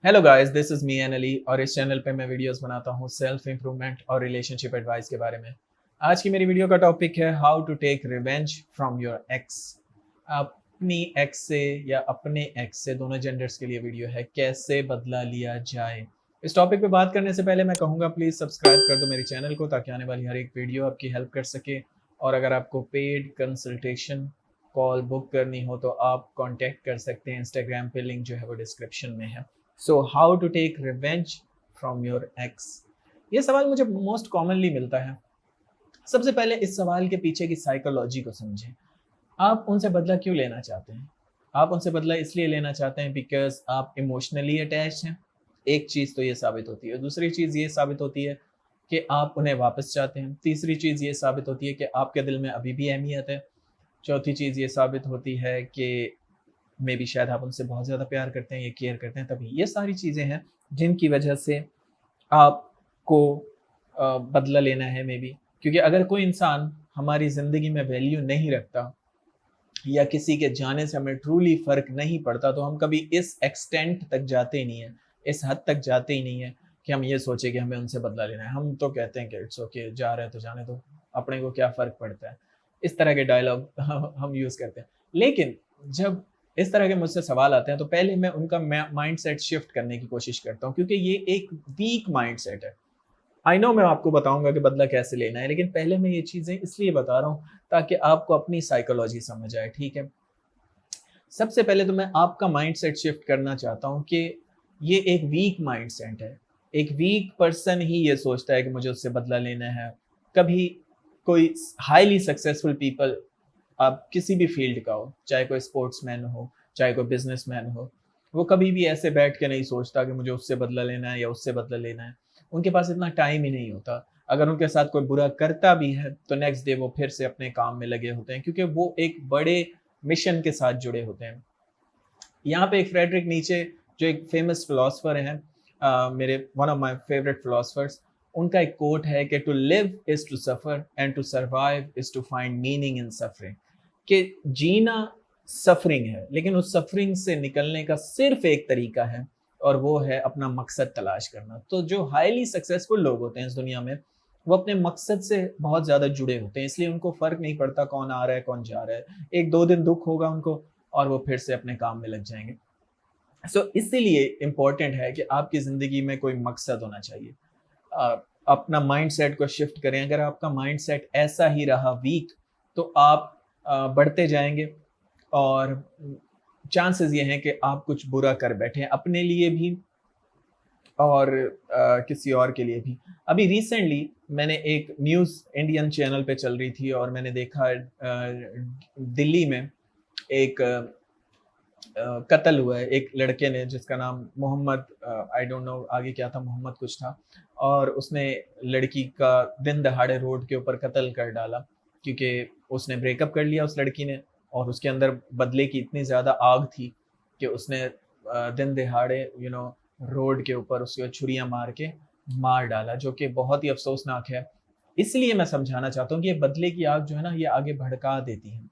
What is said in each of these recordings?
Hello guys, this is me an Ali और इस channel पे मैं वीडियोस बनाता हूँ सेल्फ इम्प्रूवमेंट और रिलेशनशिप एडवाइस के बारे में। आज की मेरी वीडियो का टॉपिक है how to take revenge from your ex. अपनी एक्स से या अपने एक्स से, दोनों जेंडर्स के लिए वीडियो है, कैसे बदला लिया जाए। इस टॉपिक पे बात करने से पहले मैं कहूँगा प्लीज़ सब्सक्राइब कर दो मेरे चैनल को, ताकि आने वाली हर एक वीडियो आपकी हेल्प कर सके। और अगर आपको पेड कंसल्टेशन कॉल बुक करनी हो तो आप कॉन्टैक्ट कर सकते हैं, इंस्टाग्राम पे लिंक जो है वो डिस्क्रिप्शन में है। So how to take revenge from your ex, ये सवाल मुझे मोस्ट कॉमनली मिलता है। सबसे पहले इस सवाल के पीछे की साइकोलॉजी को समझें। आप उनसे बदला क्यों लेना चाहते हैं? आप उनसे बदला इसलिए लेना चाहते हैं बिकॉज आप इमोशनली अटैच हैं। एक चीज़ तो ये साबित होती है। दूसरी चीज़ ये साबित होती है कि आप उन्हें वापस चाहते हैं। तीसरी चीज़ ये साबित होती है कि आपके दिल में अभी भी अहमियत है। चौथी चीज़ ये साबित होती है कि मे बी शायद आप उनसे बहुत ज़्यादा प्यार करते हैं या केयर करते हैं। तभी ये सारी चीज़ें हैं जिनकी वजह से आपको बदला लेना है मे बी। क्योंकि अगर कोई इंसान हमारी ज़िंदगी में वैल्यू नहीं रखता या किसी के जाने से हमें ट्रूली फ़र्क नहीं पड़ता, तो हम कभी इस एक्सटेंट तक जाते ही नहीं हैं, इस हद तक जाते ही नहीं हैं कि हम ये सोचें कि हमें उनसे बदला लेना है। हम तो कहते हैं कि इट्स ओके, जा रहे हैं तो जाने दो, अपने को क्या फ़र्क पड़ता है। इस तरह के डायलॉग हम यूज़ करते हैं। लेकिन जब इस तरह के मुझसे सवाल आते हैं तो पहले मैं उनका माइंडसेट शिफ्ट करने की कोशिश करता हूँ, क्योंकि ये एक वीक माइंडसेट है। आई नो मैं आपको बताऊँगा कि बदला कैसे लेना है, लेकिन पहले मैं ये चीज़ें इसलिए बता रहा हूँ ताकि आपको अपनी साइकोलॉजी समझ आए, ठीक है? सबसे पहले तो मैं आपका माइंडसेट शिफ्ट करना चाहता हूँ कि ये एक वीक माइंडसेट है। एक वीक पर्सन ही ये सोचता है कि मुझे उससे बदला लेना है। कभी कोई हाइली सक्सेसफुल पीपल, आप किसी भी फील्ड का हो, चाहे कोई स्पोर्ट्समैन हो, चाहे कोई बिज़नेसमैन हो, वो कभी भी ऐसे बैठ के नहीं सोचता कि मुझे उससे बदला लेना है या उससे बदला लेना है। उनके पास इतना टाइम ही नहीं होता। अगर उनके साथ कोई बुरा करता भी है, तो नेक्स्ट डे वो फिर से अपने काम में लगे होते हैं, क्योंकि वो एक बड़े मिशन के साथ जुड़े होते हैं। यहाँ पे एक फ्रेडरिक नीचे, जो एक फेमस फिलोसोफर हैं, मेरे one of my favourite philosophers, उनका एक कोट है कि to live is to suffer and to survive is to find meaning in suffering. कि जीना सफरिंग है, लेकिन उस सफरिंग से निकलने का सिर्फ एक तरीका है, और वो है अपना मकसद तलाश करना। तो जो हाईली सक्सेसफुल लोग होते हैं इस दुनिया में, वो अपने मकसद से बहुत ज़्यादा जुड़े होते हैं, इसलिए उनको फ़र्क नहीं पड़ता कौन आ रहा है कौन जा रहा है। एक दो दिन दुख होगा उनको और वो फिर से अपने काम में लग जाएंगे। इसीलिए इम्पोर्टेंट है कि आपकी ज़िंदगी में कोई मकसद होना चाहिए। अपना माइंडसेट को शिफ्ट करें। अगर आपका माइंडसेट ऐसा ही रहा वीक, तो आप बढ़ते जाएंगे और चांसेस ये हैं कि आप कुछ बुरा कर बैठें, अपने लिए भी और किसी और के लिए भी। अभी रिसेंटली मैंने एक न्यूज़ इंडियन चैनल पे चल रही थी और मैंने देखा दिल्ली में एक कत्ल हुआ है एक लड़के ने, जिसका नाम मोहम्मद, आई डोंट नो आगे क्या था, मोहम्मद कुछ था। और उसने लड़की का दिन दहाड़े रोड के ऊपर कत्ल कर डाला, क्योंकि उसने ब्रेकअप कर लिया उस लड़की ने, और उसके अंदर बदले की इतनी ज़्यादा आग थी कि उसने दिन दहाड़े रोड के ऊपर उसको छुरियाँ मार के मार डाला, जो कि बहुत ही अफसोसनाक है। इसलिए मैं समझाना चाहता हूँ कि ये बदले की आग जो है ना, ये आगे भड़का देती है।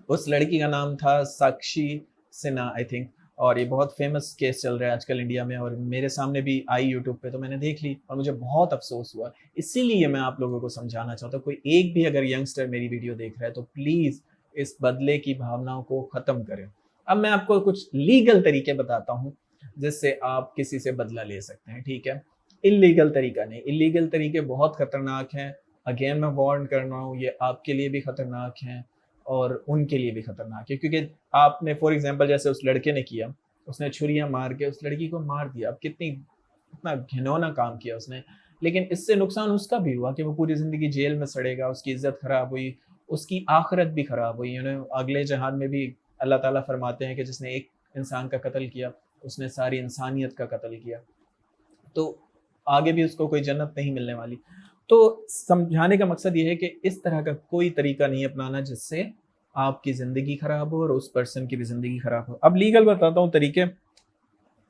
उस लड़की का नाम था साक्षी सिन्हा, आई थिंक। और ये बहुत फेमस केस चल रहा है आजकल इंडिया में, और मेरे सामने भी आई यूट्यूब पे, तो मैंने देख ली और मुझे बहुत अफसोस हुआ। इसीलिए मैं आप लोगों को समझाना चाहता हूँ, कोई एक भी अगर यंगस्टर मेरी वीडियो देख रहा है तो प्लीज़ इस बदले की भावनाओं को ख़त्म करें। अब मैं आपको कुछ लीगल तरीके बताता हूँ जिससे आप किसी से बदला ले सकते हैं, ठीक है? इल्लीगल तरीका नहीं, इल्लीगल तरीके बहुत खतरनाक हैं। अगेन मैं वार्न कर रहा हूँ, ये आपके लिए भी खतरनाक हैं और उनके लिए भी खतरनाक है, क्योंकि आपने फॉर एग्जांपल जैसे उस लड़के ने किया, उसने छुरियाँ मार के उस लड़की को मार दिया। अब कितनी इतना घिनौना काम किया उसने, लेकिन इससे नुकसान उसका भी हुआ कि वो पूरी ज़िंदगी जेल में सड़ेगा, उसकी इज़्ज़त खराब हुई, उसकी आखिरत भी खराब हुई। अगले जहान में भी अल्लाह ताला फरमाते हैं कि जिसने एक इंसान का कत्ल किया, उसने सारी इंसानियत का कत्ल किया। तो आगे भी उसको कोई जन्नत नहीं मिलने वाली। तो समझाने का मकसद ये है कि इस तरह का कोई तरीका नहीं अपनाना जिससे आपकी ज़िंदगी खराब हो और उस पर्सन की भी ज़िंदगी खराब हो। अब लीगल बताता हूँ तरीके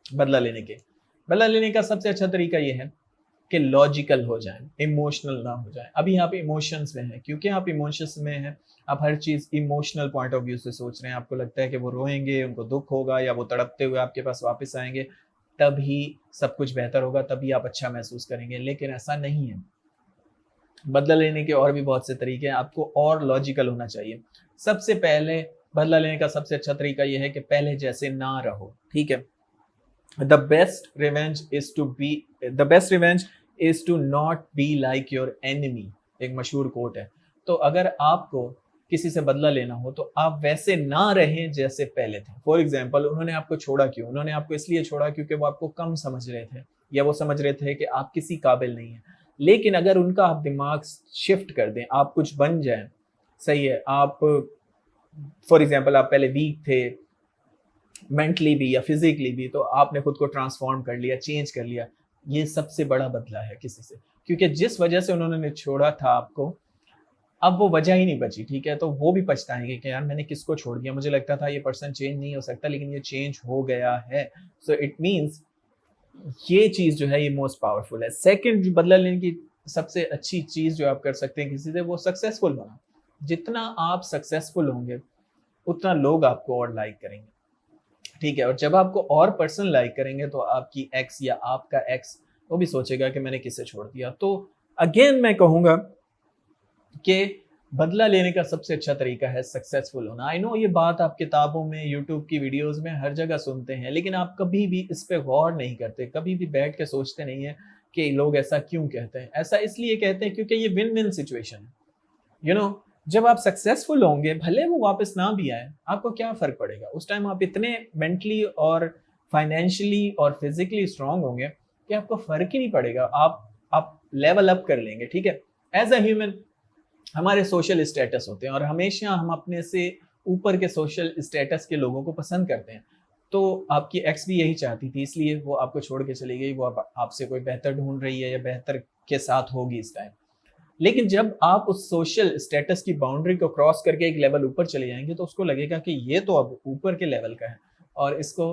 बदला लेने के। बदला लेने का सबसे अच्छा तरीका ये है कि लॉजिकल हो जाएँ, इमोशनल ना हो जाएँ। अभी आप इमोशंस में हैं, क्योंकि आप इमोशंस में हैं, आप हर चीज़ इमोशनल पॉइंट ऑफ व्यू से सोच रहे हैं। आपको लगता है कि वो रोएँगे, उनको दुःख होगा, या वो तड़पते हुए आपके पास वापस आएँगे। तभी सब कुछ बेहतर होगा, तभी आप अच्छा महसूस करेंगे। लेकिन ऐसा नहीं है। बदला लेने के और भी बहुत से तरीके हैं, आपको और लॉजिकल होना चाहिए। सबसे पहले बदला लेने का सबसे अच्छा तरीका ये है कि पहले जैसे ना रहो, ठीक है? The best revenge is to not be like your enemy, एक मशहूर कोट है। तो अगर आपको किसी से बदला लेना हो तो आप वैसे ना रहें जैसे पहले थे। फॉर एग्जाम्पल, उन्होंने आपको छोड़ा क्यों? उन्होंने आपको इसलिए छोड़ा क्योंकि वो आपको कम समझ रहे थे, या वो समझ रहे थे कि आप किसी काबिल नहीं है। लेकिन अगर उनका आप दिमाग शिफ्ट कर दें, आप कुछ बन जाएं, सही है, आप फॉर एग्जाम्पल आप पहले वीक थे मेंटली भी या फिजिकली भी, तो आपने खुद को ट्रांसफॉर्म कर लिया, चेंज कर लिया। ये सबसे बड़ा बदला है किसी से, क्योंकि जिस वजह से उन्होंने छोड़ा था आपको, अब वो वजह ही नहीं बची, ठीक है? तो वो भी पछताएंगे कि यार मैंने किसको छोड़ दिया, मुझे लगता था ये पर्सन चेंज नहीं हो सकता, लेकिन ये चेंज हो गया है। सो इट मीन्स ये चीज जो है ये मोस्ट पावरफुल है। सेकंड, जो बदला लेने की सबसे अच्छी चीज जो आप कर सकते हैं किसी से, वो सक्सेसफुल होना। जितना आप सक्सेसफुल होंगे उतना लोग आपको और लाइक करेंगे, ठीक है? और जब आपको और पर्सन लाइक करेंगे तो आपकी एक्स या आपका एक्स वो भी सोचेगा कि मैंने किसे छोड़ दिया। तो अगेन मैं कहूंगा कि बदला लेने का सबसे अच्छा तरीका है सक्सेसफुल होना। आई नो ये बात आप किताबों में, यूट्यूब की वीडियोस में हर जगह सुनते हैं, लेकिन आप कभी भी इस पे गौर नहीं करते, कभी भी बैठ के सोचते नहीं है कि लोग ऐसा क्यों कहते हैं। ऐसा इसलिए कहते हैं क्योंकि ये विन विन सिचुएशन है। यू नो, जब आप सक्सेसफुल होंगे, भले वो वापस ना भी आए, आपको क्या फर्क पड़ेगा? उस टाइम आप इतने मेंटली और फाइनेंशियली और फिजिकली स्ट्रांग होंगे कि आपको फर्क ही नहीं पड़ेगा। आप लेवल अप कर लेंगे, ठीक है? एज अ ह्यूमन हमारे सोशल स्टेटस होते हैं और हमेशा हम अपने से ऊपर के सोशल स्टेटस के लोगों को पसंद करते हैं। तो आपकी एक्स भी यही चाहती थी, इसलिए वो आपको छोड़ के चली गई। वो आपसे कोई बेहतर ढूंढ रही है या बेहतर के साथ होगी इस टाइम। लेकिन जब आप उस सोशल स्टेटस की बाउंड्री को क्रॉस करके एक लेवल ऊपर चले जाएंगे तो उसको लगेगा कि ये तो अब ऊपर के लेवल का है और इसको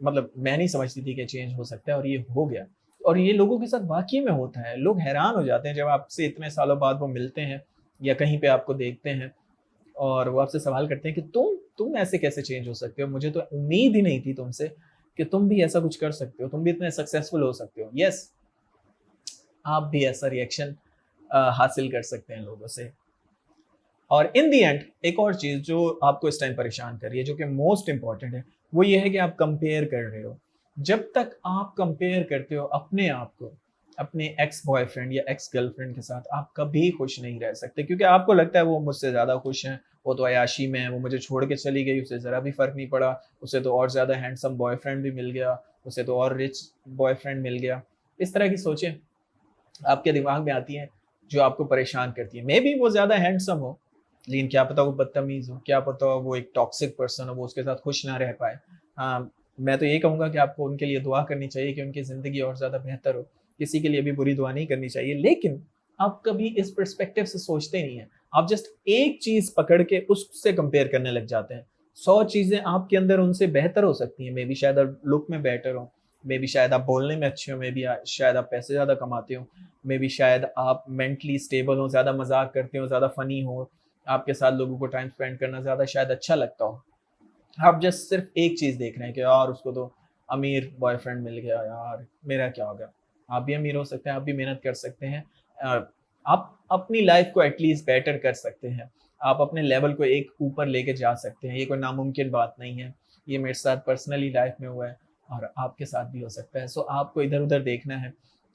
मतलब मैं नहीं समझती थी कि चेंज हो सकता है, और ये हो गया। और ये लोगों के साथ वाकई में होता है। लोग हैरान हो जाते हैं जब आपसे इतने सालों बाद वो मिलते हैं या कहीं पे आपको देखते हैं और वो आपसे सवाल करते हैं कि तुम ऐसे कैसे चेंज हो सकते हो? मुझे तो उम्मीद ही नहीं थी तुमसे कि तुम भी ऐसा कुछ कर सकते हो, तुम भी इतने सक्सेसफुल हो सकते हो। यस, आप भी ऐसा रिएक्शन हासिल कर सकते हैं लोगों से। और इन दी एंड एक और चीज जो आपको इस टाइम परेशान कर रही है, जो कि मोस्ट इंपॉर्टेंट है, वो ये है कि आप कंपेयर कर रहे हो। जब तक आप कंपेयर करते हो अपने आप को अपने एक्स बॉयफ्रेंड या एक्स गर्लफ्रेंड के साथ, आप कभी खुश नहीं रह सकते, क्योंकि आपको लगता है वो मुझसे ज्यादा खुश हैं, वो तो अयाशी में है, वो मुझे छोड़ के चली गई, उसे जरा भी फर्क नहीं पड़ा, उसे तो और ज्यादा हैंडसम बॉयफ्रेंड भी मिल गया, उसे तो और रिच बॉयफ्रेंड मिल गया। इस तरह की सोचें आपके दिमाग में आती हैं जो आपको परेशान करती है। मे बी वो ज्यादा हैंडसम हो, लेकिन क्या पता वो बदतमीज हो, क्या पता वो एक टॉक्सिक पर्सन हो, वो उसके साथ खुश ना रह पाए। हाँ, मैं तो ये कहूंगा कि आपको उनके लिए दुआ करनी चाहिए कि उनकी जिंदगी और ज्यादा बेहतर हो। किसी के लिए भी बुरी दुआ नहीं करनी चाहिए, लेकिन आप कभी इस परस्पेक्टिव से सोचते नहीं है। आप जस्ट एक चीज पकड़ के उससे कंपेयर करने लग जाते हैं। 100 चीजें आपके अंदर उनसे बेहतर हो सकती हैं। मे बी शायद आप लुक में बेटर हो, मे बी शायद आप बोलने में अच्छे हो, मे बी शायद आप पैसे ज्यादा कमाते हो, मे बी शायद आप मेंटली स्टेबल हो, ज्यादा मजाक करते हो, ज्यादा फनी हो, आपके साथ लोगों को टाइम स्पेंड करना ज्यादा शायद अच्छा लगता हो। आप जस्ट सिर्फ एक चीज देख रहे हैं कि यार उसको तो अमीर बॉयफ्रेंड मिल गया, यार मेरा क्या होगा? आप भी अमीर हो सकते हैं, आप भी मेहनत कर सकते हैं, आप अपनी लाइफ को एटलीस्ट बेटर कर सकते हैं, आप अपने लेवल को एक ऊपर लेके जा सकते हैं। ये कोई नामुमकिन बात नहीं है। ये मेरे साथ पर्सनली लाइफ में हुआ है और आपके साथ भी हो सकता है। सो आपको इधर उधर देखना है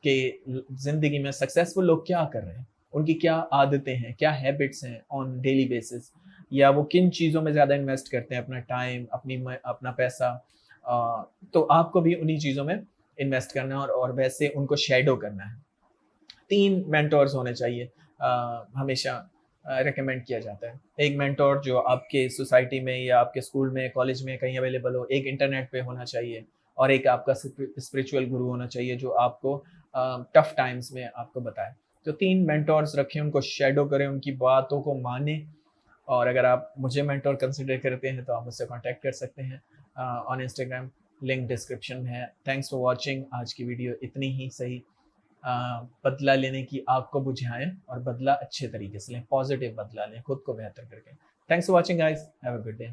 कि जिंदगी में सक्सेसफुल लोग क्या कर रहे हैं, उनकी क्या आदतें हैं, क्या हैबिट्स हैं ऑन डेली बेसिस, या वो किन चीज़ों में ज़्यादा इन्वेस्ट करते हैं अपना टाइम, अपना पैसा। तो आपको भी उन्हीं चीज़ों में इन्वेस्ट करना है और वैसे उनको शेडो करना है। 3 मेंटोर्स होने चाहिए, हमेशा रिकमेंड किया जाता है। एक मेंटोर जो आपके सोसाइटी में या आपके स्कूल में, कॉलेज में कहीं अवेलेबल हो, एक इंटरनेट पे होना चाहिए, और एक आपका स्पिरिचुअल गुरु होना चाहिए जो आपको टफ टाइम्स में आपको बताए। तो 3 मेंटोर्स रखें, उनको शेडो करें, उनकी बातों को माने। और अगर आप मुझे मेंटोर कंसिडर करते हैं तो आप मुझसे कांटेक्ट कर सकते हैं ऑन इंस्टाग्राम, लिंक डिस्क्रिप्शन में है। Thanks for watching. आज की वीडियो इतनी ही सही। बदला लेने की आग को बुझाएं और बदला अच्छे तरीके से लें, पॉजिटिव बदला लें, खुद को बेहतर करके। Thanks for watching guys, have a good day.